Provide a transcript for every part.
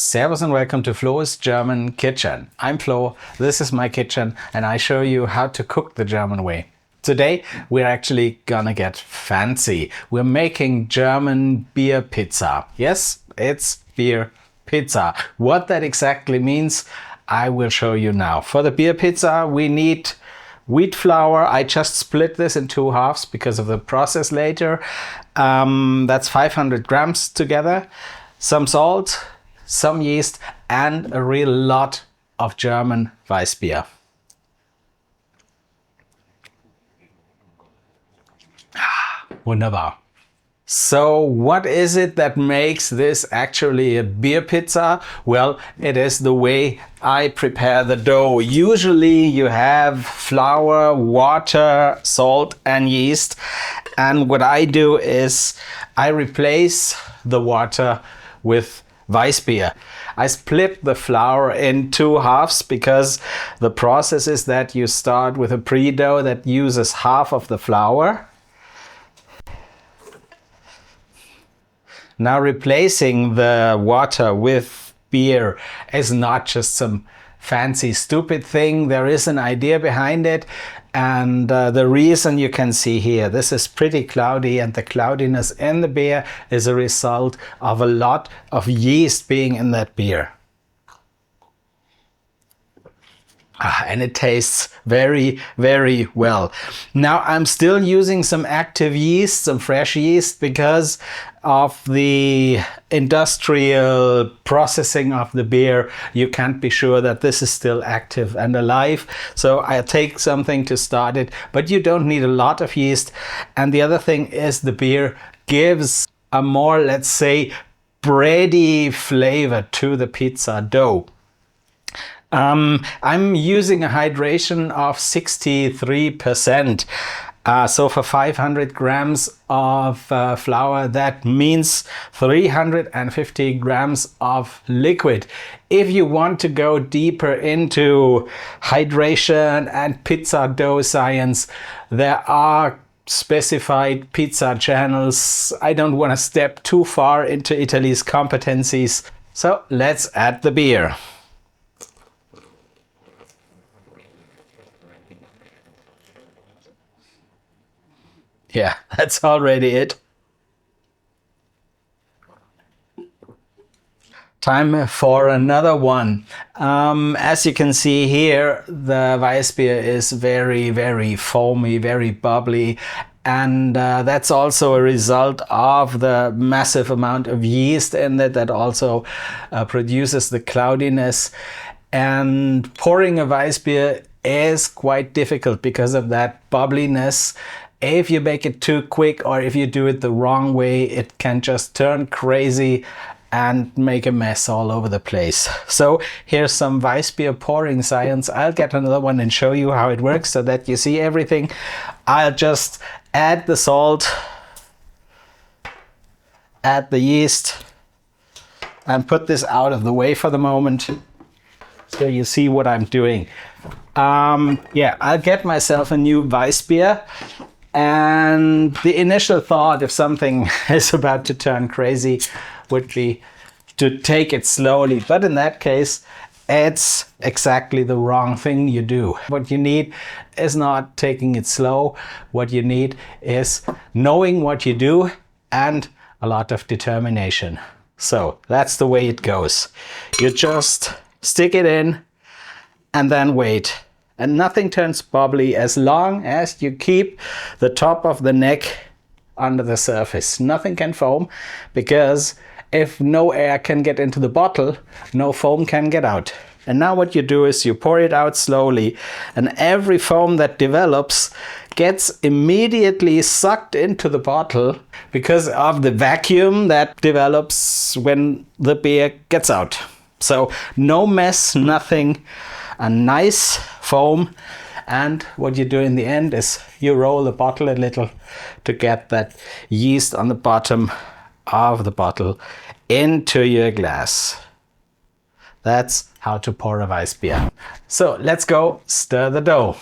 Servus and welcome to Flo's German Kitchen. I'm Flo, this is my kitchen, and I show you how to cook the German way. Today we're actually gonna get fancy. We're making German beer pizza. Yes, it's beer pizza. What that exactly means, I will show you now. For the beer pizza we need wheat flour. I just split this in two halves because of the process later. That's 500 grams together. Some salt, some yeast, and a real lot of German Weissbier. Wunderbar. So what is it that makes this actually a beer pizza? Well, it is the way I prepare the dough. Usually you have flour, water, salt and yeast. And what I do is I replace the water with Weissbier. I split the flour in two halves because the process is that you start with a pre-dough that uses half of the flour. Now replacing the water with beer is not just some fancy stupid thing. There is an idea behind it, and the reason you can see here, this is pretty cloudy, and the cloudiness in the beer is a result of a lot of yeast being in that beer. And it tastes very, very well. Now I'm still using some active yeast, some fresh yeast, because of the industrial processing of the beer. You can't be sure that this is still active and alive. So I take something to start it, but you don't need a lot of yeast. And the other thing is the beer gives a more, let's say, bready flavor to the pizza dough. I'm using a hydration of 63%. So for 500 grams of flour, that means 350 grams of liquid. If you want to go deeper into hydration and pizza dough science, there are specified pizza channels. I don't want to step too far into Italy's competencies. So let's add the beer. Yeah, that's already it. Time for another one. As you can see here, the Weissbier is very, very foamy, very bubbly. And that's also a result of the massive amount of yeast in it that also produces the cloudiness. And pouring a Weissbier is quite difficult because of that bubbliness. If you make it too quick or if you do it the wrong way, it can just turn crazy and make a mess all over the place. So here's some Weissbier pouring science. I'll get another one and show you how it works so that you see everything. I'll just add the salt, add the yeast, and put this out of the way for the moment so you see what I'm doing. Yeah, I'll get myself a new Weissbier. And the initial thought, if something is about to turn crazy, would be to take it slowly. But in that case, it's exactly the wrong thing you do. What you need is not taking it slow. What you need is knowing what you do and a lot of determination. So that's the way it goes. You just stick it in and then wait. And nothing turns bubbly as long as you keep the top of the neck under the surface. Nothing can foam, because if no air can get into the bottle, no foam can get out. And now what you do is you pour it out slowly, and every foam that develops gets immediately sucked into the bottle because of the vacuum that develops when the beer gets out. So no mess, nothing. A nice foam, and what you do in the end is you roll the bottle a little to get that yeast on the bottom of the bottle into your glass. That's how to pour a Weissbier. So let's go stir the dough.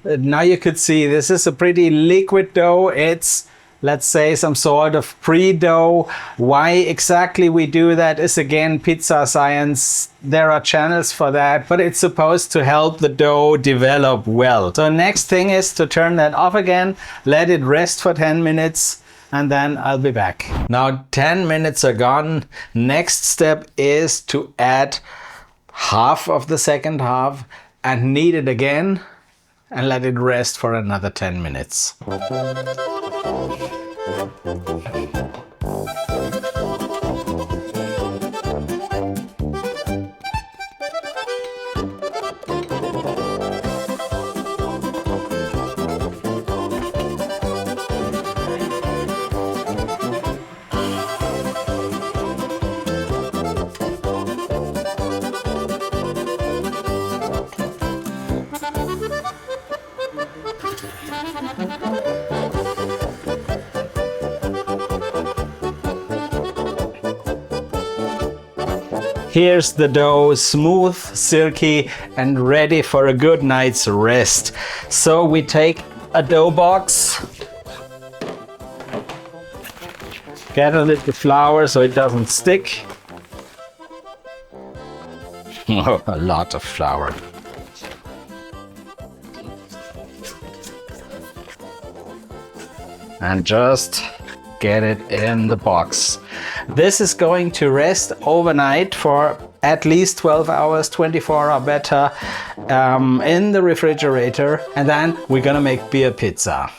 Now you could see this is a pretty liquid dough. It's, let's say, some sort of pre-dough. Why exactly we do that is again pizza science. There are channels for that, but it's supposed to help the dough develop well. So next thing is to turn that off again, let it rest for 10 minutes, and then I'll be back. Now 10 minutes are gone. Next step is to add half of the second half and knead it again and let it rest for another 10 minutes. Here's the dough, smooth, silky, and ready for a good night's rest. So we take a dough box, get a little flour so it doesn't stick. Oh, a lot of flour. And just get it in the box. This is going to rest overnight for at least 12 hours, 24 or better, in the refrigerator, and then we're gonna make beer pizza.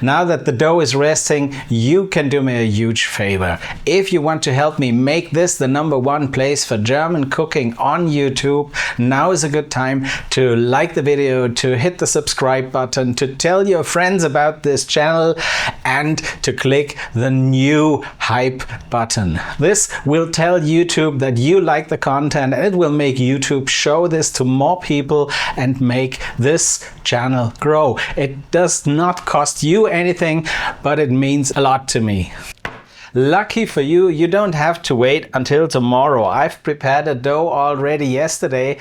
Now that the dough is resting, you can do me a huge favor. If you want to help me make this the #1 place for German cooking on YouTube, now is a good time to like the video, to hit the subscribe button, to tell your friends about this channel, and to click the new hype button. This will tell YouTube that you like the content, and it will make YouTube show this to more people and make this channel grow. It does not cost you anything, but it means a lot to me. Lucky for you, you don't have to wait until tomorrow. I've prepared a dough already yesterday,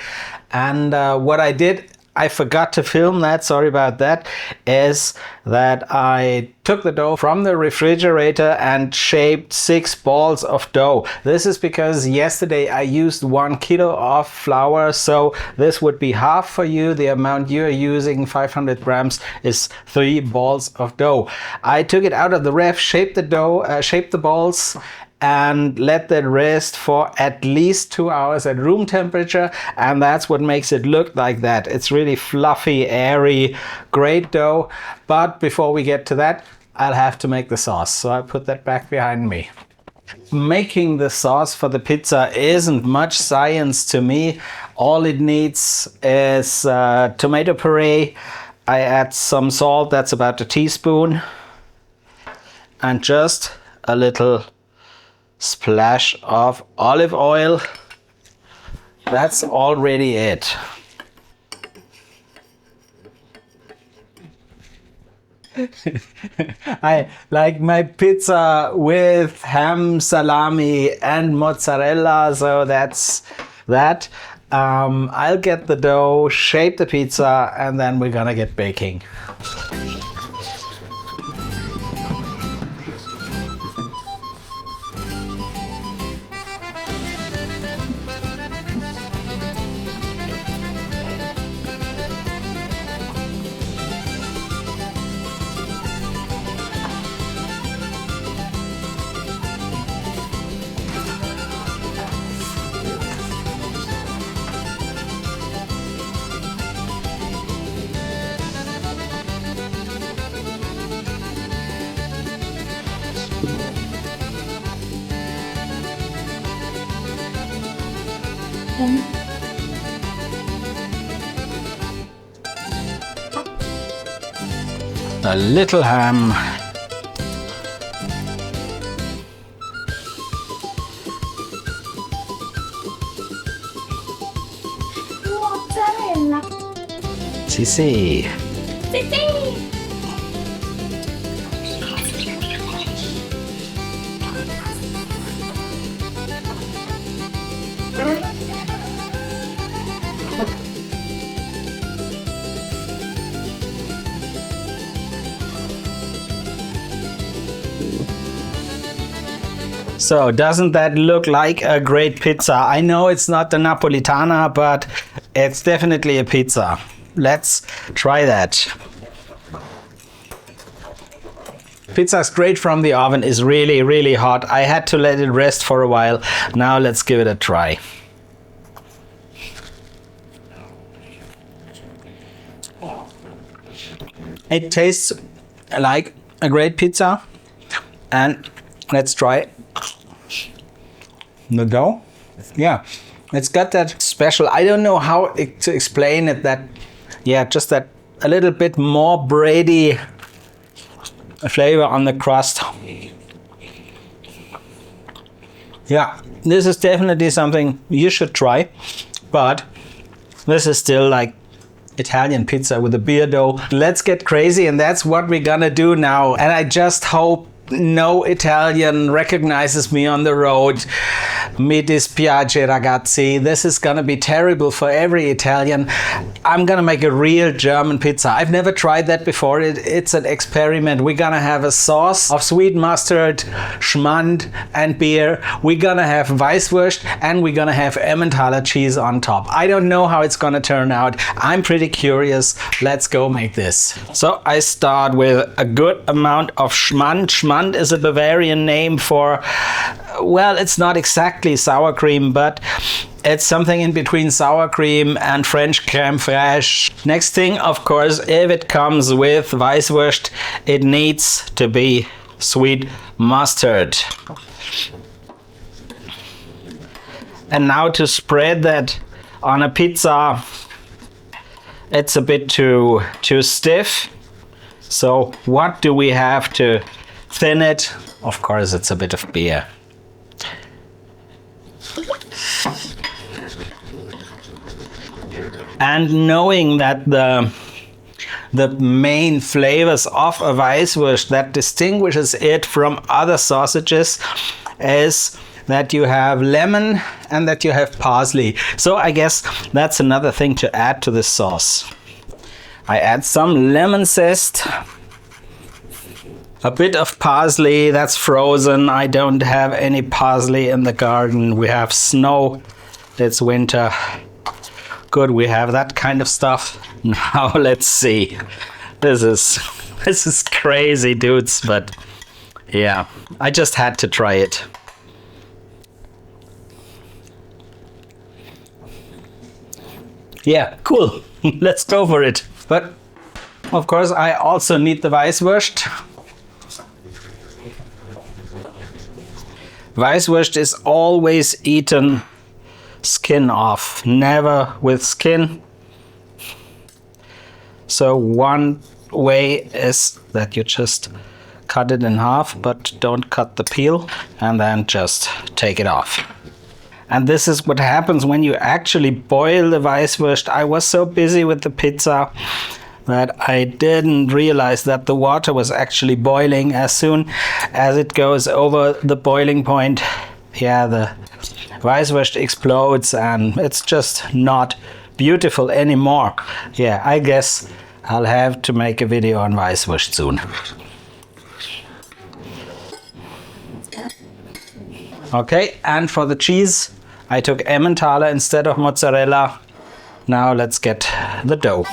and what I did, I forgot to film that, sorry about that, is that I took the dough from the refrigerator and shaped 6 balls of dough. This is because yesterday I used 1 kilo of flour, so this would be half for you. The amount you're using, 500 grams, is 3 balls of dough. I took it out of the ref, shaped the dough, shaped the balls, and let that rest for at least 2 hours at room temperature, and that's what makes it look like that. It's really fluffy, airy, great dough. But before we get to that, I'll have to make the sauce, so I put that back behind me. Making the sauce for the pizza isn't much science to me. All it needs is tomato puree. I add some salt, that's about a teaspoon, and just a little splash of olive oil. That's already it. I like my pizza with ham, salami, and mozzarella, so that's that. I'll get the dough, shape the pizza, and then we're gonna get baking. A little ham. Mozzarella. Si, si. Sì, sì. So doesn't that look like a great pizza? I know it's not the Napolitana, but it's definitely a pizza. Let's try that. Pizza straight from the oven is really, really hot. I had to let it rest for a while. Now let's give it a try. It tastes like a great pizza. And let's try the dough. Yeah, it's got that special, I don't know how to explain it, that, yeah, just that a little bit more brady flavor on the crust. Yeah, this is definitely something you should try, but this is still like Italian pizza with a beer dough. Let's get crazy, and that's what we're gonna do now. And I just hope no Italian recognizes me on the road. Mi dispiace ragazzi. This is gonna be terrible for every Italian. I'm gonna make a real German pizza. I've never tried that before. It's an experiment. We're gonna have a sauce of sweet mustard, Schmand and beer. We're gonna have Weisswurst, and we're gonna have Emmentaler cheese on top. I don't know how it's gonna turn out. I'm pretty curious. Let's go make this. So I start with a good amount of Schmand. Schmand is a Bavarian name for, well, it's not exactly sour cream, but it's something in between sour cream and French crème fraîche. Next thing, of course, if it comes with Weisswurst, it needs to be sweet mustard. And now to spread that on a pizza, it's a bit too stiff. So what do we have to thin it? Of course, it's a bit of beer. And knowing that the main flavors of a Weisswurst that distinguishes it from other sausages is that you have lemon and that you have parsley. So I guess that's another thing to add to this sauce. I add some lemon zest, a bit of parsley that's frozen. I don't have any parsley in the garden. We have snow. It's winter. Good, we have that kind of stuff. Now let's see. This is crazy, dudes, but yeah, I just had to try it. Yeah, cool. Let's go for it. But of course, I also need the Weisswurst. Weisswurst is always eaten skin off, never with skin. So one way is that you just cut it in half, but don't cut the peel, and then just take it off. And this is what happens when you actually boil the Weisswurst. I was so busy with the pizza that I didn't realize that the water was actually boiling. As soon as it goes over the boiling point, yeah, the Weisswurst explodes and it's just not beautiful anymore. Yeah, I guess I'll have to make a video on Weisswurst soon. Okay, and for the cheese, I took Emmentaler instead of mozzarella. Now let's get the dough.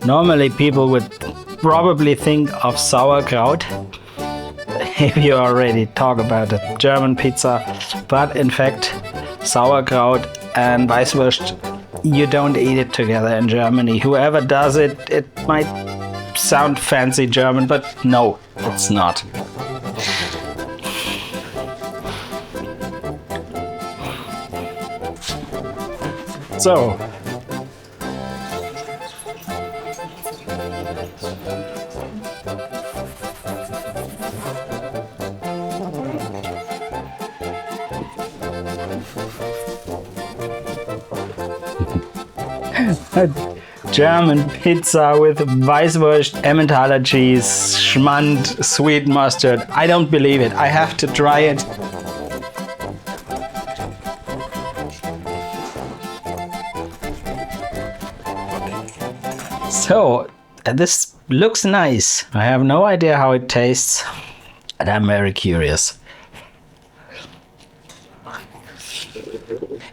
Normally people would probably think of sauerkraut if you already talk about a German pizza, but in fact sauerkraut and Weisswurst, you don't eat it together in Germany. Whoever does it, it might sound fancy German, but no, it's not. So German pizza with Weisswurst, Emmentaler cheese, Schmand, sweet mustard. I don't believe it. I have to try it. So, this looks nice. I have no idea how it tastes, and I'm very curious.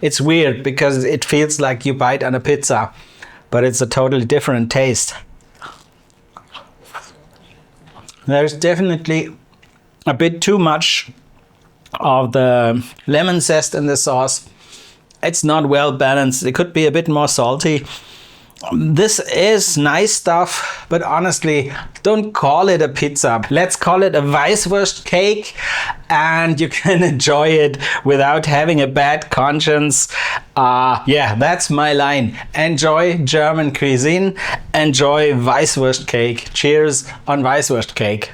It's weird because it feels like you bite on a pizza, but it's a totally different taste. There's definitely a bit too much of the lemon zest in the sauce. It's not well balanced. It could be a bit more salty. This is nice stuff, but honestly, don't call it a pizza. Let's call it a Weisswurst cake, and you can enjoy it without having a bad conscience. Yeah, that's my line. Enjoy German cuisine, enjoy Weisswurst cake. Cheers on Weisswurst cake.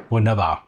Wunderbar.